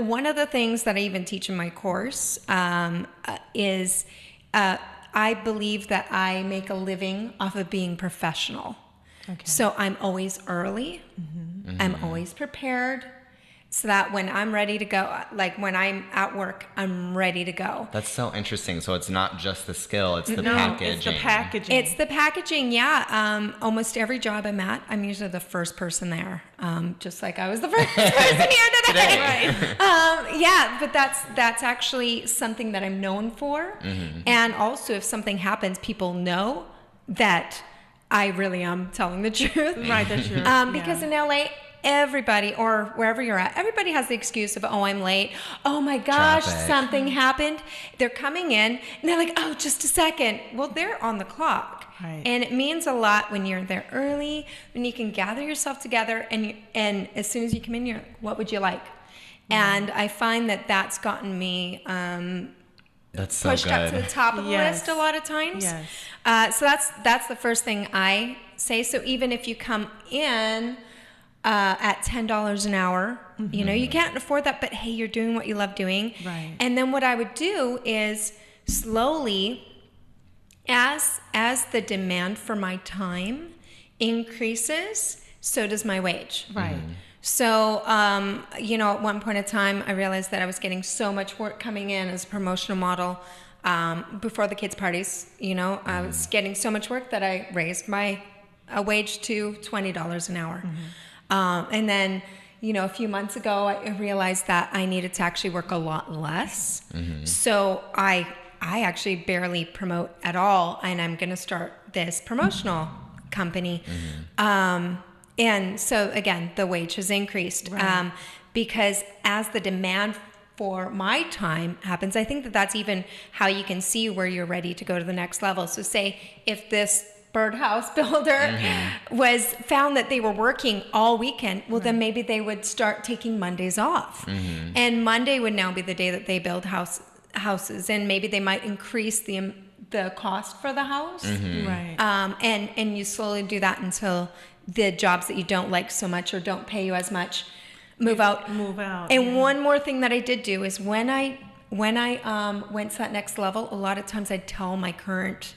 one of the things that I even teach in my course is I believe that I make a living off of being professional. Okay. So I'm always early. Mm-hmm. I'm always prepared. So that when I'm ready to go, like when I'm at work, I'm ready to go. That's so interesting. So it's not just the skill, it's the packaging. It's the packaging. It's the packaging, yeah. Almost every job I'm at, I'm usually the first person there. Just like I was the first person here today. Right. Yeah, but that's actually something that I'm known for. Mm-hmm. And also if something happens, people know that I really am telling the truth. Right, that's true. Because in LA, everybody, or wherever you're at, everybody has the excuse of, oh, I'm late. Oh my gosh, Traffic. Something happened. They're coming in and they're like, oh, just a second. Well, they're on the clock. Right. And it means a lot when you're there early, when you can gather yourself together and as soon as you come in, you're like, what would you like? And I find that that's gotten me that's so pushed good. up to the top of the list a lot of times. Yes. So that's the first thing I say. So even if you come in at $10 an hour, mm-hmm. you know, you can't afford that, but hey, you're doing what you love doing. Right. And then what I would do is slowly, as the demand for my time increases, so does my wage. Right. Mm-hmm. So, you know, at one point in time, I realized that I was getting so much work coming in as a promotional model before the kids' parties. You know, I was getting so much work that I raised my wage to $20 an hour. Mm-hmm. And then, you know, a few months ago, I realized that I needed to actually work a lot less. Mm-hmm. So I actually barely promote at all, and I'm going to start this promotional company. Mm-hmm. And so, again, the wage has increased because as the demand for my time happens, I think that that's even how you can see where you're ready to go to the next level. So say if this birdhouse builder was found that they were working all weekend, well, then maybe they would start taking Mondays off. Mm-hmm. And Monday would now be the day that they build houses, and maybe they might increase the cost for the house. Mm-hmm. Right. And you slowly do that until the jobs that you don't like so much or don't pay you as much move out. And one more thing that I did do is when I went to that next level, a lot of times I'd tell my current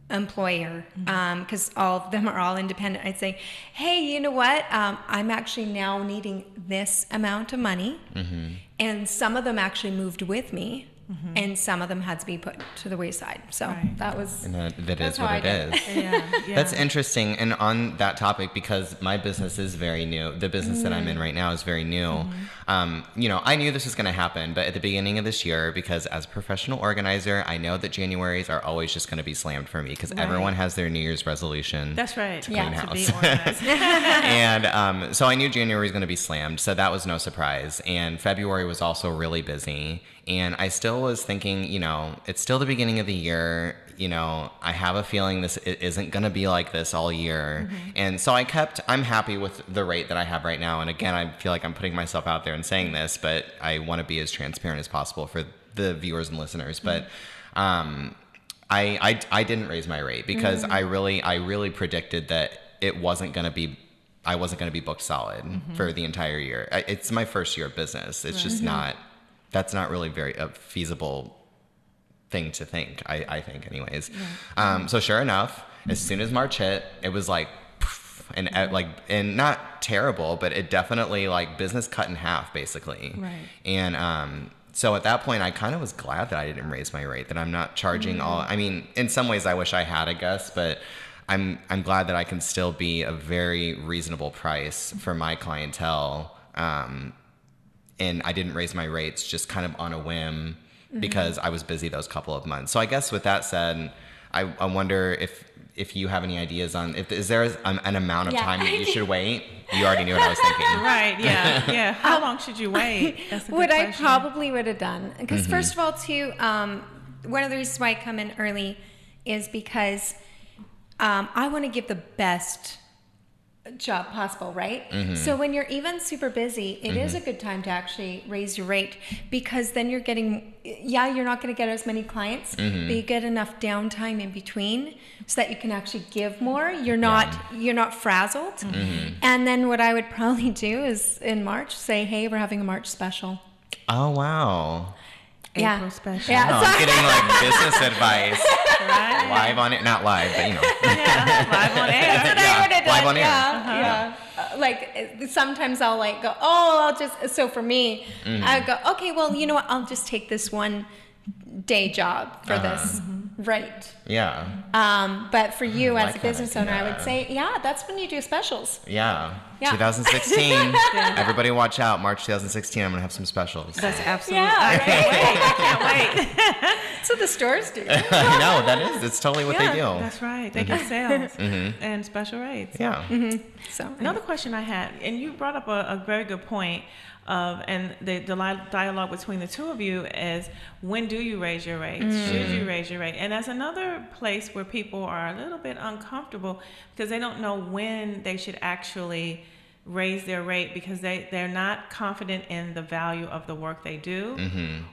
employer, because all of them are all independent, I'd say, hey, you know what, I'm actually now needing this amount of money. Mm-hmm. And some of them actually moved with me. Mm-hmm. And some of them had to be put to the wayside. So that was... And that is what it is. Yeah. That's interesting. And on that topic, because my business is very new, the business that I'm in right now is very new. Mm-hmm. You know, I knew this was going to happen, but at the beginning of this year, because as a professional organizer, I know that Januaries are always just going to be slammed for me because everyone has their New Year's resolution. That's right. To clean house. To be organized. And so I knew January was going to be slammed, so that was no surprise. And February was also really busy. And I still was thinking, you know, it's still the beginning of the year. You know, I have a feeling it isn't going to be like this all year. Mm-hmm. And so I'm happy with the rate that I have right now. And again, I feel like I'm putting myself out there and saying this, but I want to be as transparent as possible for the viewers and listeners. But I didn't raise my rate because I really predicted that I wasn't going to be booked solid for the entire year. It's my first year of business. It's just not. That's not really a feasible thing to think, I think anyways. Yeah. So sure enough, as soon as March hit, it was like, and not terrible, but it definitely like business cut in half basically. Right. And so at that point, I kind of was glad that I didn't raise my rate, that I'm not charging I mean, in some ways I wish I had, I guess, but I'm glad that I can still be a very reasonable price for my clientele. And I didn't raise my rates just kind of on a whim because I was busy those couple of months. So I guess with that said, I wonder if you have any ideas on is there an amount of time that you should wait? You already knew what I was thinking. Right, yeah. How long should you wait? That's a good question. I probably would have done. Because first of all, too, one of the reasons why I come in early is because I want to give the best job possible, right? So when you're even super busy, it is a good time to actually raise your rate, because then you're getting, you're not going to get as many clients, but you get enough downtime in between so that you can actually give more. You're not frazzled. And then what I would probably do is in March say, hey, we're having a March special. Oh, wow. Yeah. April special. Yeah. No, I'm getting like business advice Right? live on it. Not live, but you know. Yeah, live on air. That's what I would have done. live on air. Yeah. Like sometimes I'll like go, oh, I'll just, so for me, I go, okay, well, you know what? I'll just take this one day job for this rate. Yeah. But for you I as like a that business owner, I idea. would say, yeah, that's when you do specials. Yeah. Yeah. 2016. Everybody watch out. March 2016, I'm going to have some specials. That's absolutely. Yeah, I right? can't wait. That's what the stores do. I know, that is. It's totally what they do. That's right. They get sales and special rates. Yeah. So Another question I had, and you brought up a very good point of, and the dialogue between the two of you is, when do you raise your rates? Should you raise your rate? And that's another place where people are a little bit uncomfortable because they don't know when they should actually raise their rate because they're not confident in the value of the work they do,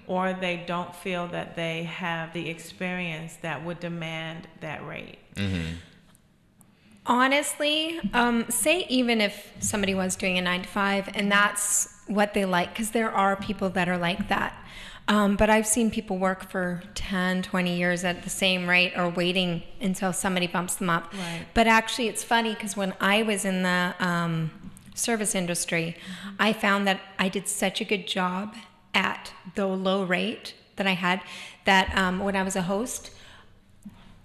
or they don't feel that they have the experience that would demand that rate. honestly, say even if somebody was doing a 9 to 5 and that's what they like, because there are people that are like that. But I've seen people work for 10, 20 years at the same rate or waiting until somebody bumps them up. Right. But actually it's funny because when I was in the service industry, I found that I did such a good job at the low rate that I had that when I was a host,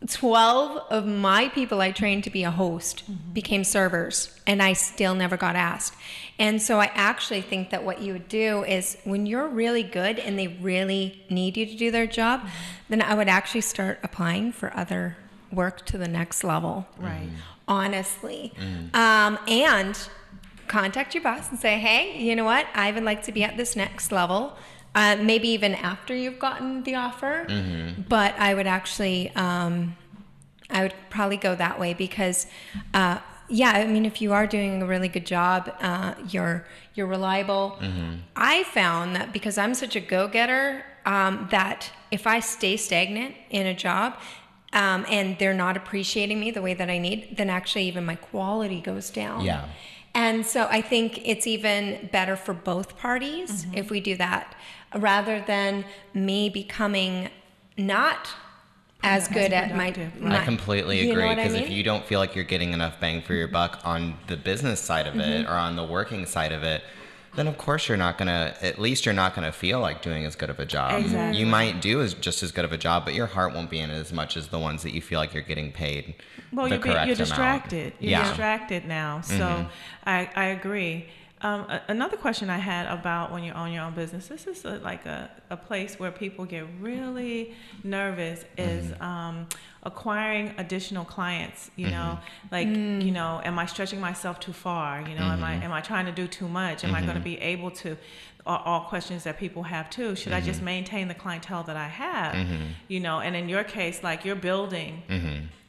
12 of my people I trained to be a host became servers, and I still never got asked. And so I actually think that what you would do is when you're really good and they really need you to do their job, then I would actually start applying for other work to the next level. Right. Honestly. And contact your boss and say, hey, you know what? I would like to be at this next level. Maybe even after you've gotten the offer. But I would actually, I would probably go that way because, yeah, I mean, if you are doing a really good job, you're reliable. I found that because I'm such a go-getter, that if I stay stagnant in a job, and they're not appreciating me the way that I need, then actually even my quality goes down. Yeah. And so I think it's even better for both parties if we do that, rather than me becoming not as good at my I completely you know agree, what I because if mean? you don't feel like you're getting enough bang for your buck on the business side of it or on the working side of it, then of course you're not gonna feel like doing as good of a job. Exactly. You might do just as good of a job, but your heart won't be in as much as the ones that you feel like you're getting paid Well, the correct you're amount. distracted. You're Yeah. distracted now. So I agree. Another question I had about when you own your own business, this is like a place where people get really nervous, is acquiring additional clients, you know, like, you know, am I stretching myself too far? You know, am I trying to do too much? Am I going to be able to, all questions that people have too, should I just maintain the clientele that I have? You know, and in your case, like you're building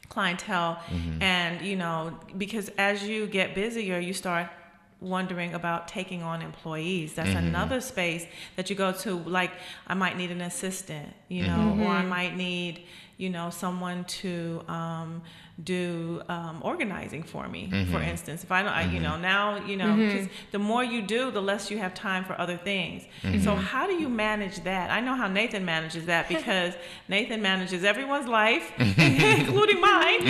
clientele and, you know, because as you get busier, you start wondering about taking on employees. That's another space that you go to, like I might need an assistant, you know, or I might need, you know, someone to do organizing for me, for instance. If I don't, you know, now, you know, 'cause the more you do, the less you have time for other things. So how do you manage that? I know how Nathan manages that because Nathan manages everyone's life, including mine.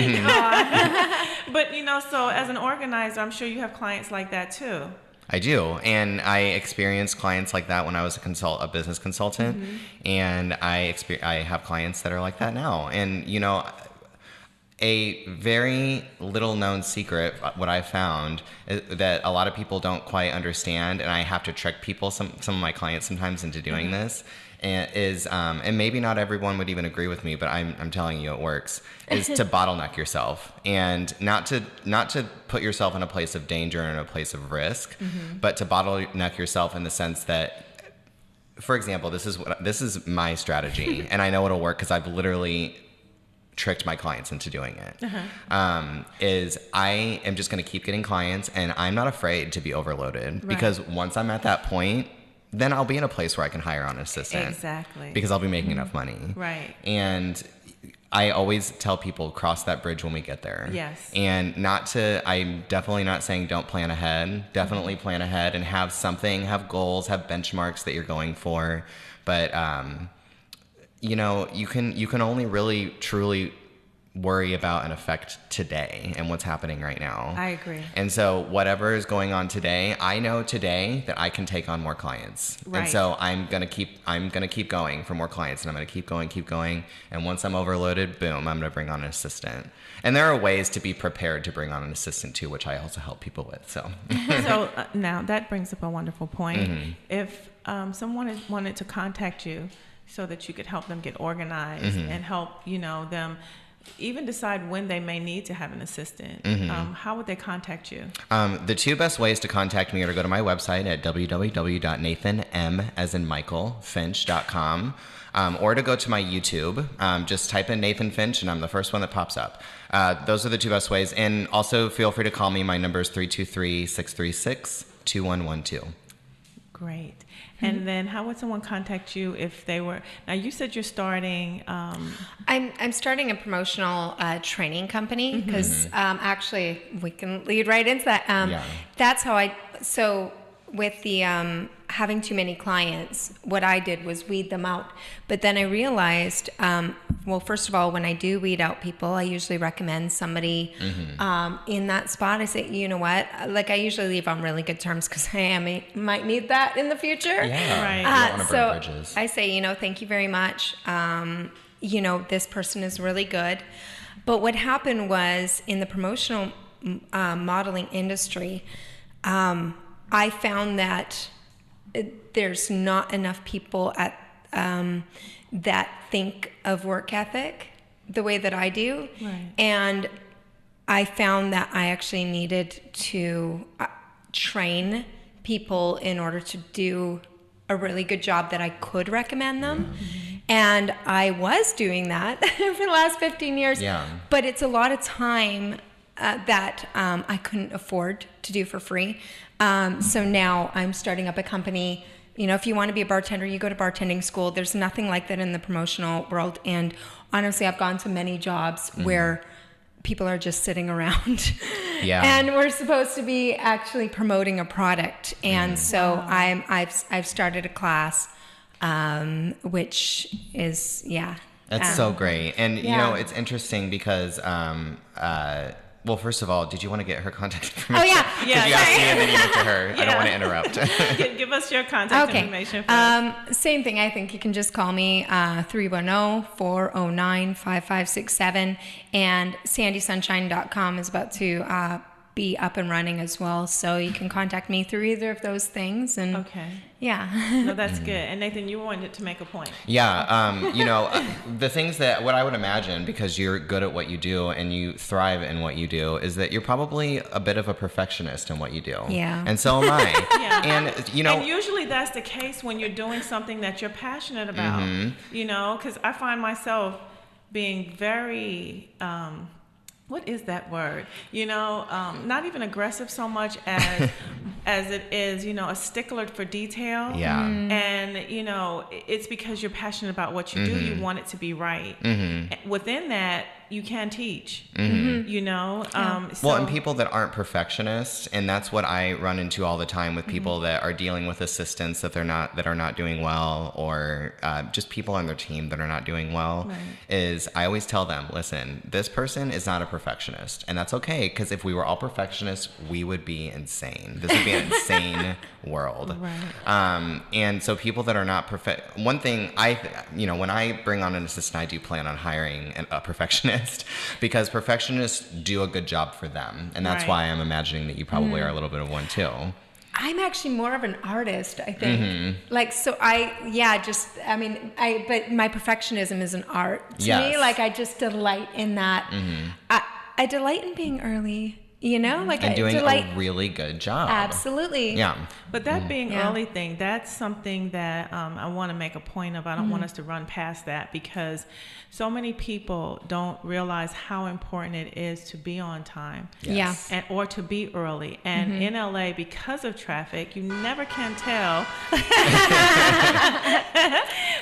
But, you know, so as an organizer, I'm sure you have clients like that too. I do, and I experienced clients like that when I was a business consultant, and I have clients that are like that now. And you know, a very little known secret, what I found, is that a lot of people don't quite understand, and I have to trick people, some of my clients sometimes, into doing this. And maybe not everyone would even agree with me, but I'm telling you it works, is to bottleneck yourself, and not to put yourself in a place of danger and in a place of risk, but to bottleneck yourself in the sense that, for example, this is my strategy, and I know it'll work because I've literally tricked my clients into doing it. Is I am just going to keep getting clients, and I'm not afraid to be overloaded, because once I'm at that point, then I'll be in a place where I can hire on an assistant. Exactly. Because I'll be making enough money. Right. And I always tell people cross that bridge when we get there. Yes. And I'm definitely not saying don't plan ahead. Definitely plan ahead and have something, have goals, have benchmarks that you're going for. But, you know, you can only really truly worry about and affect today and what's happening right now. I agree. And so whatever is going on today, I know today that I can take on more clients. Right. And so I'm going to keep going for more clients, and I'm going to keep going. And once I'm overloaded, boom, I'm going to bring on an assistant. And there are ways to be prepared to bring on an assistant too, which I also help people with. So now that brings up a wonderful point. Mm-hmm. If someone wanted to contact you so that you could help them get organized Mm-hmm. and help, you know, them even decide when they may need to have an assistant, how would they contact you? The two best ways to contact me are to go to my website at www.nathanm.finch.com, or to go to my YouTube. Just type in Nathan Finch, and I'm the first one that pops up. Those are the two best ways. And also feel free to call me. My number is 323-636-2112. Great. And then how would someone contact you if they were, now you said you're starting. I'm starting a promotional training company because actually we can lead right into that. That's how so with the having too many clients, what I did was weed them out. But then I realized, well, first of all, when I do weed out people, I usually recommend somebody in that spot. I say, you know what? Like, I usually leave on really good terms because I might need that in the future. Yeah, Right. You don't want to burn So bridges. I say, you know, thank you very much. You know, this person is really good. But what happened was in the promotional modeling industry, I found that there's not enough people that think of work ethic the way that I do. Right. And I found that I actually needed to train people in order to do a really good job that I could recommend them. And I was doing that for the last 15 years. Yeah. But it's a lot of time that I couldn't afford to do for free. So now I'm starting up a company. You know, if you want to be a bartender, you go to bartending school. There's nothing like that in the promotional world. And honestly, I've gone to many jobs where people are just sitting around. Yeah. And we're supposed to be actually promoting a product. And so I've started a class, which is, That's so great. And, you Yeah. know, it's interesting because, well, first of all, did you want to get her contact information? Oh, yeah. Yeah, Because you asked me and then you went to her. I don't want to interrupt. Give us your contact information first. Same thing. I think you can just call me 310-409-5567. And sandysunshine.com is about to be up and running as well. So you can contact me through either of those things. And Okay. yeah. No, that's good. And Nathan, you wanted to make a point. Yeah, you know, the things that, what I would imagine, because you're good at what you do and you thrive in what you do, is that you're probably a bit of a perfectionist in what you do. Yeah. And so am I. Yeah. And, you know, And usually that's the case when you're doing something that you're passionate about, you know, because I find myself being very, what is that word? You know, not even aggressive so much as it is, you know, a stickler for detail. Yeah. And, you know, it's because you're passionate about what you do. You want it to be right. Within that, you can teach, you know. Well, and people that aren't perfectionists, and that's what I run into all the time with people that are dealing with assistants that are not doing well, or just people on their team that are not doing well. Right. Is I always tell them, listen, this person is not a perfectionist, and that's okay, because if we were all perfectionists, we would be insane. This would be an insane world. Right. And so people that are not perfect, one thing you know, when I bring on an assistant, I do plan on hiring a perfectionist. Because perfectionists do a good job for them. And that's Right. why I'm imagining that you probably are a little bit of one too. I'm actually more of an artist, I think. Like, so but my perfectionism is an art to me. Yes. Like, I just delight in that. I delight in being early, you know? Like, And I doing delight. a really good job. Absolutely. Yeah. But that being Yeah. early thing, that's something that I want to make a point of. I don't want us to run past that, because so many people don't realize how important it is to be on time. Yes. Or to be early. And in LA, because of traffic, you never can tell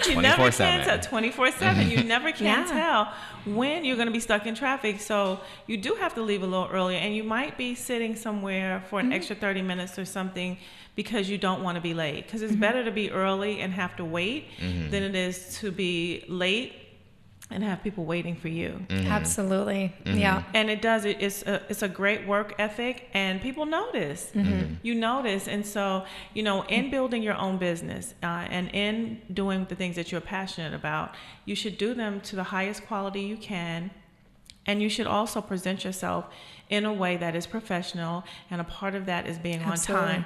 You never 24/7. can tell 24/7. You never can Yeah. tell when you're going to be stuck in traffic. So you do have to leave a little earlier, and you might be sitting somewhere for an extra 30 minutes or something because you don't want to be late. Because it's better to be early and have to wait than it is to be late and have people waiting for you. Absolutely. Yeah. And it's a great work ethic, and people notice. You notice. And so, in building your own business and in doing the things that you're passionate about, you should do them to the highest quality you can. And you should also present yourself in a way that is professional, and a part of that is being Absolutely. on time.